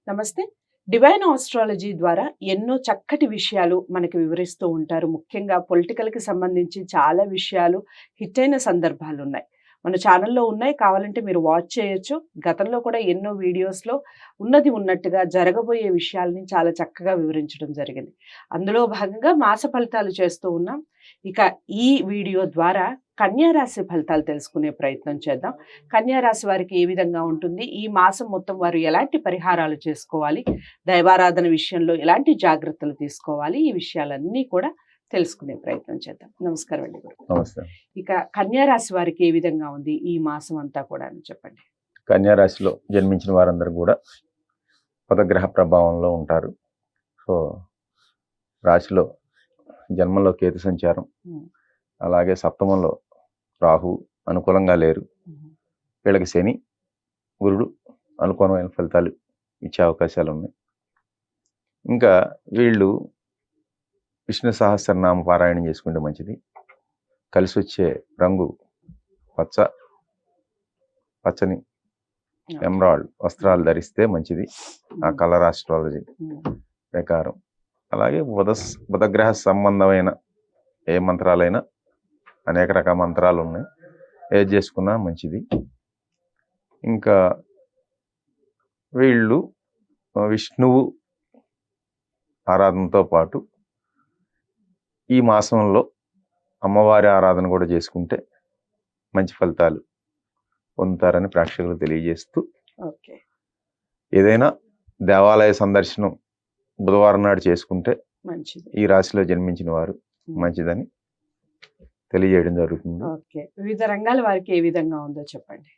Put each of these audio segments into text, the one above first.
నమస్తే. Divine astrology ద్వారా ఎన్నో చక్కటి విషయాలు మనకి వివరిస్తూ ఉంటారు. ముఖ్యంగా పొలిటికల్‌కి సంబంధించి చాలా విషయాలు హిట్ అయిన సందర్భాలున్నాయి. మన ఛానెల్‌లో ఉన్నాయి. కావాలంటే మీరు వాచ్ చేయొచ్చు. గతంలో కూడా ఎన్నో వీడియోస్‌లో ఉన్నది ఉన్నట్టుగా జరగబోయే విషయాల్ని చాలా చక్కగా వివరించడం జరిగింది. అందులో భాగంగా మాస ఫలితాలు చేస్తూ ఉన్నాం. ఇక ఈ వీడియో ద్వారా కన్యా రాశి ఫలితాలు తెలుసుకునే ప్రయత్నం చేద్దాం. కన్యా రాశి వారికి ఏ విధంగా ఉంటుంది? ఈ మాసం మొత్తం వారు ఎలాంటి పరిహారాలు చేసుకోవాలి? దైవారాధన విషయంలో ఎలాంటి జాగ్రత్తలు తీసుకోవాలి? ఈ విషయాలన్నీ కూడా తెలుసుకునే ప్రయత్నం చేద్దాం. నమస్కారం అండి గురు. నమస్తే. ఇక కన్యా రాశి వారికి ఏ విధంగా ఉంది ఈ మాసం అంతా కూడా అని చెప్పండి. కన్యా రాశిలో జన్మించిన వారందరూ కూడా పదగ్రహ ప్రభావంలో ఉంటారు. సో రాశిలో జన్మలో కేతు సంచారం, అలాగే సప్తమంలో రాహు అనుకూలంగా లేరు. వీళ్ళకి శని గురుడు అనుకూలమైన ఫలితాలు ఇచ్చే అవకాశాలు ఉన్నాయి. ఇంకా వీళ్ళు విష్ణు సహస్రనామ పారాయణం చేసుకుంటే మంచిది. కలిసి వచ్చే రంగు పచ్చని ఎమరాల్డ్ వస్త్రాలు ధరిస్తే మంచిది ఆ కలర్ ఆస్ట్రాలజీ ప్రకారం. అలాగే బుధగ్రహ సంబంధమైన ఏ మంత్రాలైనా అనేక రకాల మంత్రాలు ఉన్నాయి, ఏది చేసుకున్నా మంచిది. ఇంకా వీళ్ళు విష్ణువు ఆరాధనతో పాటు ఈ మాసంలో అమ్మవారి ఆరాధన కూడా చేసుకుంటే మంచి ఫలితాలు పొందుతారని ప్రేక్షకులు తెలియజేస్తూ, ఏదైనా దేవాలయ సందర్శనం బుధవారం నాడు చేసుకుంటే మంచిది, ఈ రాశిలో జన్మించిన వారు మంచిదని తెలియజేయడం జరుగుతుంది. వివిధ రంగాల వారికి ఏ విధంగా ఉందో చెప్పండి.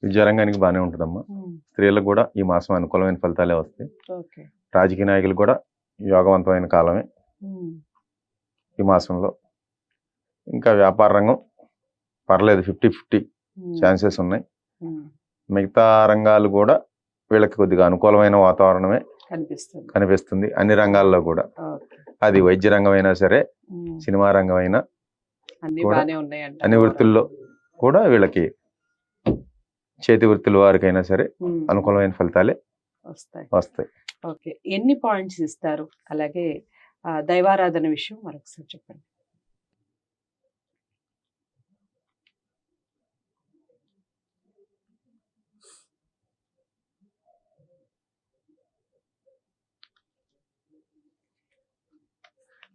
విద్యారంగానికి బాగానే ఉంటుందమ్మా. స్త్రీలకు కూడా ఈ మాసం అనుకూలమైన ఫలితాలే వస్తాయి. రాజకీయ నాయకులు కూడా యోగవంతమైన కాలమే ఈ మాసంలో. ఇంకా వ్యాపార రంగం పర్లేదు, 50-50 ఛాన్సెస్ ఉన్నాయి. మిగతా రంగాలు కూడా వీళ్ళకి కొద్దిగా అనుకూలమైన వాతావరణమే కనిపిస్తుంది అన్ని రంగాల్లో కూడా. అది వైద్య రంగం అయినా సరే, సినిమా రంగం అయినా, అన్ని వృత్తుల్లో కూడా వీళ్ళకి, చేతి వృత్తుల వారికైనా సరే అనుకూలమైన ఫలితాలే వస్తాయి. ఓకే, ఎన్ని పాయింట్స్ ఇస్తారు? అలాగే దైవారాధన విషయం మరొకసారి చెప్పండి.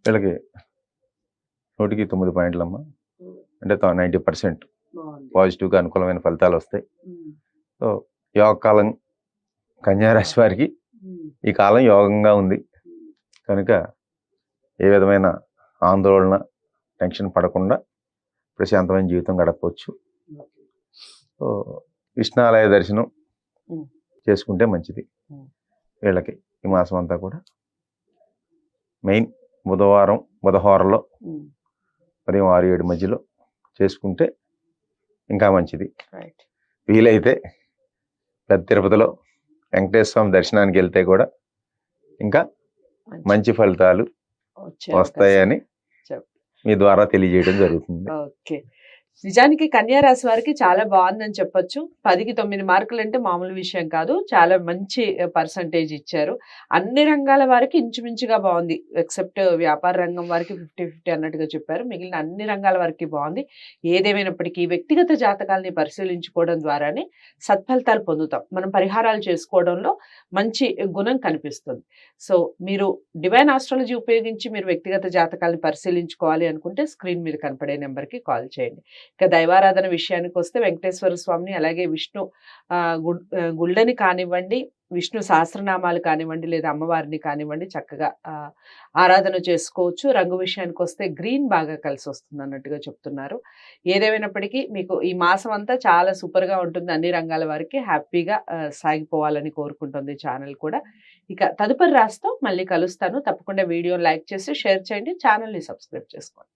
వీళ్ళకి 100కి 9 పాయింట్లమ్మా. అంటే 90% పాజిటివ్గా అనుకూలమైన ఫలితాలు వస్తాయి. సో యోగ కాలం కన్యా రాశి వారికి ఈ కాలం యోగంగా ఉంది కనుక ఏ విధమైన ఆందోళన, టెన్షన్ పడకుండా ప్రశాంతమైన జీవితం గడపవచ్చు. సో విష్ణాలయ దర్శనం చేసుకుంటే మంచిది వీళ్ళకి ఈ మాసం అంతా కూడా. మెయిన్ బుధవారంలో ఉదయం 6-7 మధ్యలో చేసుకుంటే ఇంకా మంచిది. వీలైతే పెద్ద తిరుపతిలో వెంకటేశ్వర స్వామి దర్శనానికి వెళ్తే కూడా ఇంకా మంచి ఫలితాలు వస్తాయని మీ ద్వారా తెలియజేయడం జరుగుతుంది. నిజానికి కన్యా రాశి వారికి చాలా బాగుందని చెప్పొచ్చు. 10కి 9 మార్కులు అంటే మామూలు విషయం కాదు. చాలా మంచి పర్సంటేజ్ ఇచ్చారు. అన్ని రంగాల వారికి ఇంచుమించుగా బాగుంది. ఎక్సెప్ట్ వ్యాపార రంగం వారికి 50-50 అన్నట్టుగా చెప్పారు. మిగిలిన అన్ని రంగాల వారికి బాగుంది. ఏదేమైనప్పటికీ వ్యక్తిగత జాతకాలని పరిశీలించుకోవడం ద్వారానే సత్ఫలితాలు పొందుతాం. మనం పరిహారాలు చేసుకోవడంలో మంచి గుణం కనిపిస్తుంది. సో మీరు డివైన్ ఆస్ట్రాలజీ ఉపయోగించి మీరు వ్యక్తిగత జాతకాలను పరిశీలించుకోవాలి అనుకుంటే స్క్రీన్ మీద కనపడే నెంబర్కి కాల్ చేయండి. ఇక దైవారాధన విషయానికి వస్తే వెంకటేశ్వర స్వామిని, అలాగే విష్ణు గుళ్ళని కానివ్వండి, విష్ణు సహస్రనామాలు కానివ్వండి, లేదా అమ్మవారిని కానివ్వండి చక్కగా ఆరాధన చేసుకోవచ్చు. రంగు విషయానికి వస్తే గ్రీన్ బాగా కలిసి వస్తుంది అన్నట్టుగా చెప్తున్నారు. ఏదేమైనప్పటికీ మీకు ఈ మాసం అంతా చాలా సూపర్‌గా ఉంటుంది. అన్ని రంగాల వారికి హ్యాపీగా సాగిపోవాలని కోరుకుంటుంది ఛానల్ కూడా. ఇక తదుపరి రాశితో మళ్ళీ కలుస్తాను. తప్పకుండా వీడియోని లైక్ చేసి, షేర్ చేయండి. ఛానల్‌ని సబ్స్క్రైబ్ చేసుకోండి.